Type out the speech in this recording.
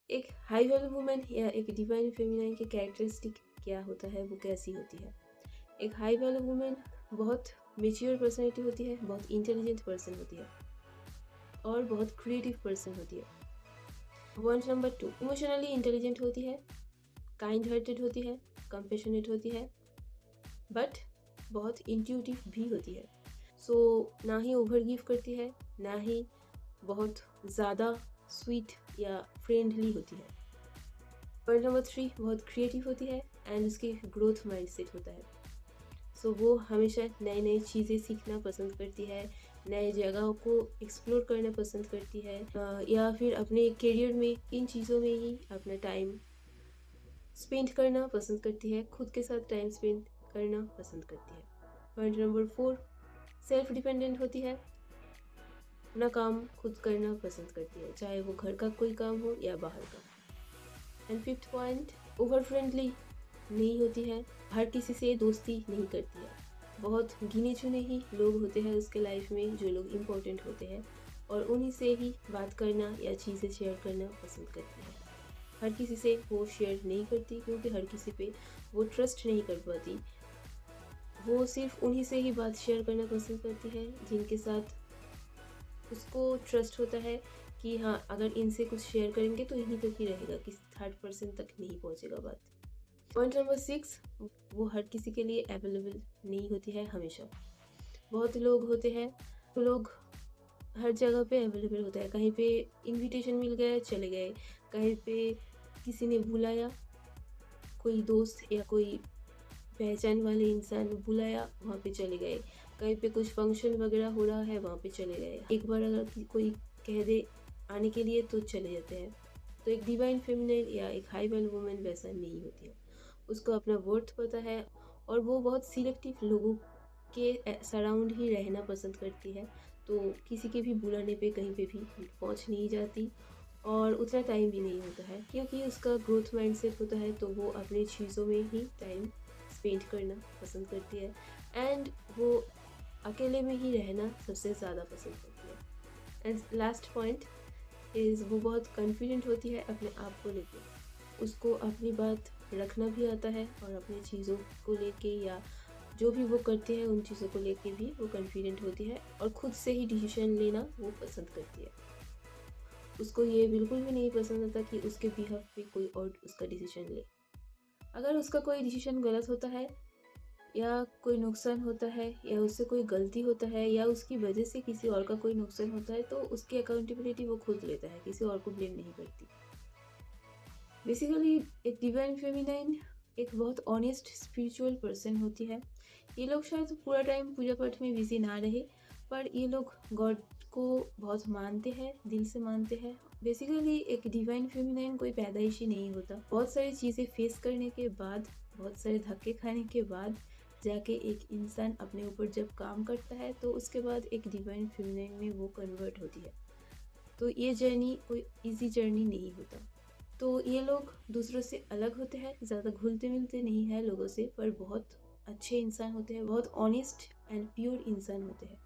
एक high value women या एक डिवाइन फेमिनाइन की कैरेक्टरिस्टिक क्या होता है, वो कैसी होती है? एक हाई वैल्यू वुमेन बहुत मेच्योर पर्सनैलिटी होती है, बहुत इंटेलिजेंट पर्सन होती है और बहुत क्रिएटिव पर्सन होती है। पॉइंट नंबर 2, इमोशनली इंटेलिजेंट होती है, काइंड हार्टेड होती है, कंपैशनेट होती है, बट बहुत इंट्यूटिव भी होती है। सो ना ही ओवर गिव करती है, ना ही बहुत ज़्यादा स्वीट या फ्रेंडली होती है। पॉइंट नंबर 3, बहुत क्रिएटिव होती है एंड उसकी ग्रोथ माइंडसेट होता है। सो वो हमेशा नई नई चीज़ें सीखना पसंद करती है, नए जगहों को एक्सप्लोर करना पसंद करती है, या फिर अपने करियर में इन चीज़ों में ही अपना टाइम स्पेंड करना पसंद करती है, खुद के साथ टाइम स्पेंड करना पसंद करती है। पॉइंट नंबर 4, सेल्फ डिपेंडेंट होती है, अपना काम खुद करना पसंद करती है, चाहे वो घर का कोई काम हो या बाहर का। And fifth point, over friendly नहीं होती है, हर किसी से दोस्ती नहीं करती है। बहुत गिने चुने ही लोग होते हैं उसके लाइफ में जो लोग इम्पोर्टेंट होते हैं और उन्हीं से ही बात करना या चीज़ें शेयर करना पसंद करती है। हर किसी से वो शेयर नहीं करती क्योंकि हर किसी पे वो ट्रस्ट नहीं कर पाती। वो सिर्फ उन्हीं से ही बात शेयर करना पसंद करती है जिनके साथ उसको ट्रस्ट होता है कि हाँ, अगर इनसे कुछ शेयर करेंगे तो यहीं तक ही रहेगा, किसी थर्ड पर्सन तक नहीं पहुँचेगा बात। पॉइंट नंबर 6, वो हर किसी के लिए अवेलेबल नहीं होती है हमेशा। बहुत लोग होते हैं, वो लोग हर जगह पे अवेलेबल होता है, कहीं पे इनविटेशन मिल गया चले गए, कहीं पे किसी ने बुलाया, कोई दोस्त या कोई पहचान वाले इंसान बुलाया, वहाँ पे चले गए, कहीं पे कुछ फंक्शन वगैरह हो रहा है वहाँ पे चले गए। एक बार अगर कोई कह दे आने के लिए तो चले जाते हैं। तो एक डिवाइन फेमिनिन या एक हाई वैल्यू वुमन वैसा नहीं होती है। उसको अपना वर्थ पता है और वो बहुत सिलेक्टिव लोगों के सराउंड ही रहना पसंद करती है। तो किसी के भी बुलाने पे कहीं पे भी पहुँच नहीं जाती और उतना टाइम भी नहीं होता है क्योंकि उसका ग्रोथ माइंडसेट होता है, तो वो अपनी चीज़ों में ही टाइम स्पेंड करना पसंद करती है एंड वो अकेले में ही रहना सबसे ज़्यादा पसंद करती है। एंड लास्ट पॉइंट इज़ वो बहुत कॉन्फिडेंट होती है अपने आप को लेके। उसको अपनी बात रखना भी आता है और अपनी चीज़ों को लेके या जो भी वो करती है उन चीज़ों को लेके भी वो कॉन्फिडेंट होती है और खुद से ही डिसीजन लेना वो पसंद करती है। उसको ये बिल्कुल भी नहीं पसंद आता कि उसके बिहाफ पे कोई और उसका डिसीजन ले। अगर उसका कोई डिसीजन गलत होता है या कोई नुकसान होता है या उससे कोई गलती होता है या उसकी वजह से किसी और का कोई नुकसान होता है तो उसकी अकाउंटेबिलिटी वो खुद लेता है, किसी और को ब्लेम नहीं करती। बेसिकली एक डिवाइन फेमिनाइन एक बहुत ऑनेस्ट स्पिरिचुअल पर्सन होती है। ये लोग शायद पूरा टाइम पूजा पाठ में बिजी ना रहे, पर ये लोग गॉड को बहुत मानते हैं, दिल से मानते हैं। बेसिकली एक डिवाइन फेमिनाइन कोई पैदाइशी नहीं होता, बहुत सारी चीज़ें फेस करने के बाद, बहुत सारे धक्के खाने के बाद जाके एक इंसान अपने ऊपर जब काम करता है तो उसके बाद एक डिवाइन फेमिनाइन में वो कन्वर्ट होती है। तो ये जर्नी कोई इजी जर्नी नहीं होता। तो ये लोग दूसरों से अलग होते हैं, ज़्यादा घुलते-मिलते नहीं हैं लोगों से, पर बहुत अच्छे इंसान होते हैं, बहुत ऑनेस्ट एंड प्योर इंसान होते हैं।